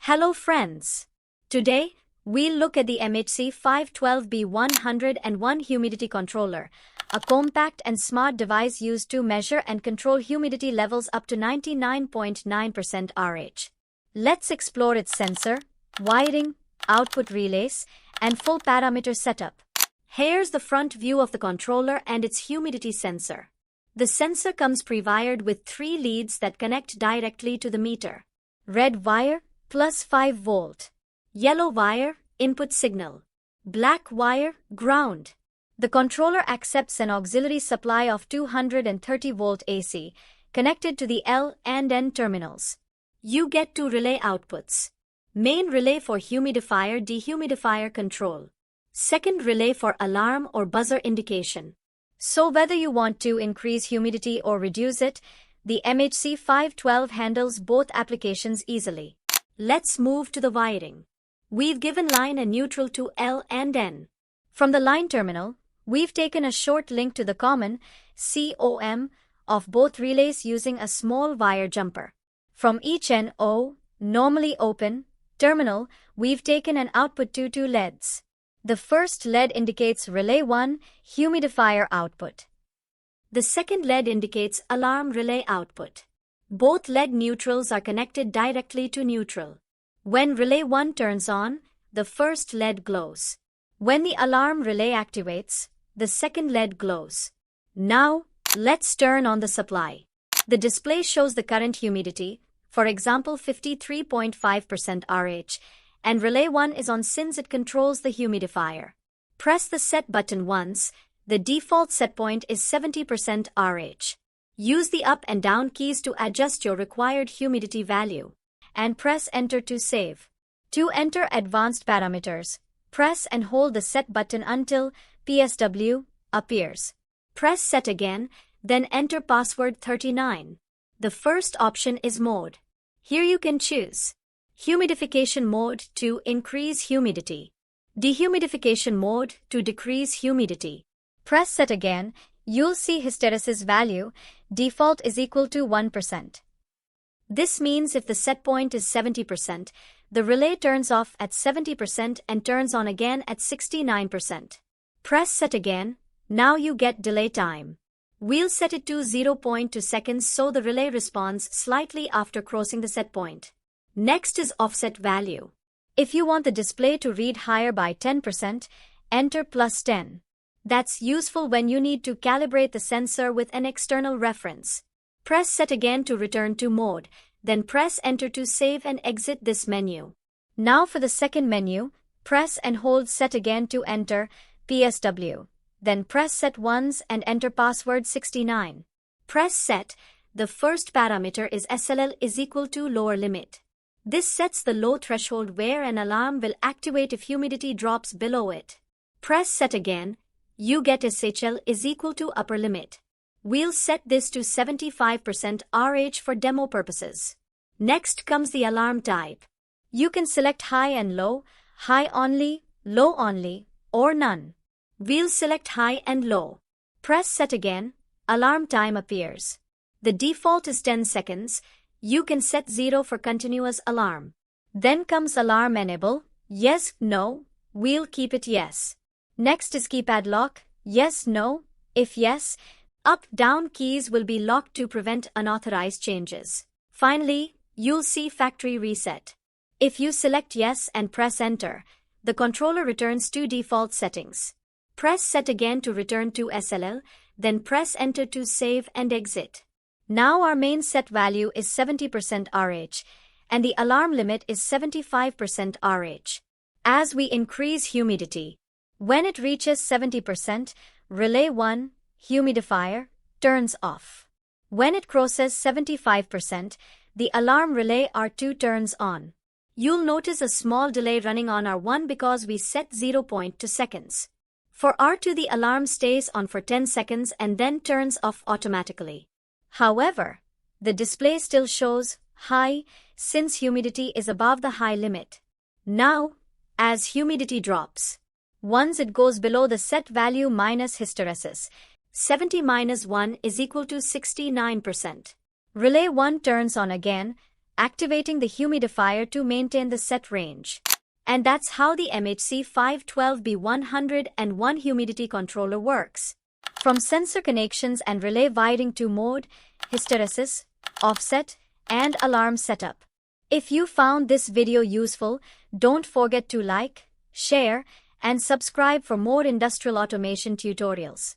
Hello friends. Today, we'll look at the MHC-512 B101 humidity controller, a compact and smart device used to measure and control humidity levels up to 99.9% RH. Let's explore its sensor, wiring, output relays, and full parameter setup. Here's the front view of the controller and its humidity sensor. The sensor comes pre-wired with 3 leads that connect directly to the meter. Red wire, plus 5 volt. Yellow wire, input signal. Black wire, ground. The controller accepts an auxiliary supply of 230 volt AC, connected to the L and N terminals. You get 2 relay outputs. Main relay for humidifier-dehumidifier control. Second relay for alarm or buzzer indication. So whether you want to increase humidity or reduce it, the MHC-512 handles both applications easily. Let's move to the wiring. We've given line and neutral to L and N. From the line terminal, we've taken a short link to the common COM of both relays using a small wire jumper. From each NO, normally open, terminal, we've taken an output to 2 LEDs. The first LED indicates Relay 1, humidifier output. The second LED indicates Alarm relay output. Both LED neutrals are connected directly to neutral. When Relay 1 turns on, the first LED glows. When the Alarm relay activates, the second LED glows. Now, let's turn on the supply. The display shows the current humidity, for example 53.5% RH, and Relay 1 is on since it controls the humidifier. Press the Set button once. The default set point is 70% RH. Use the up and down keys to adjust your required humidity value. And press Enter to save. To enter advanced parameters, press and hold the Set button until PSW appears. Press Set again, then enter password 39. The first option is Mode. Here you can choose Humidification mode to increase humidity. Dehumidification mode to decrease humidity. Press Set again. You'll see hysteresis value, default is equal to 1%. This means if the set point is 70%, the relay turns off at 70% and turns on again at 69%. Press Set again. Now you get delay time. We'll set it to 0.2 seconds so the relay responds slightly after crossing the set point. Next is offset value. If you want the display to read higher by 10%, enter +10. That's useful when you need to calibrate the sensor with an external reference. Press Set again to return to mode, then press Enter to save and exit this menu. Now for the second menu, press and hold Set again to enter PSW. Then press Set once and enter password 69. Press Set. The first parameter is SLL is equal to lower limit. This sets the low threshold where an alarm will activate if humidity drops below it. Press Set again. You get SHL is equal to upper limit. We'll set this to 75% RH for demo purposes. Next comes the alarm type. You can select high and low, high only, low only, or none. We'll select high and low. Press Set again. Alarm time appears. The default is 10 seconds. You can set 0 for continuous alarm. Then comes alarm enable. Yes, no. We'll keep it yes. Next is keypad lock. Yes, no. If yes, up, down keys will be locked to prevent unauthorized changes. Finally, you'll see factory reset. If you select yes and press enter, the controller returns to default settings. Press Set again to return to SLL, then press enter to save and exit. Now our main set value is 70% RH, and the alarm limit is 75% RH. As we increase humidity, when it reaches 70%, Relay 1, humidifier, turns off. When it crosses 75%, the alarm relay R2 turns on. You'll notice a small delay running on R1 because we set 0.2 seconds. For R2 the alarm stays on for 10 seconds and then turns off automatically. However, the display still shows high since humidity is above the high limit. Now, as humidity drops, once it goes below the set value minus hysteresis, 70 minus 1 is equal to 69%. Relay 1 turns on again, activating the humidifier to maintain the set range. And that's how the MHC-512 B101 humidity controller works. From sensor connections and relay wiring to mode, hysteresis, offset, and alarm setup. If you found this video useful, don't forget to like, share, and subscribe for more industrial automation tutorials.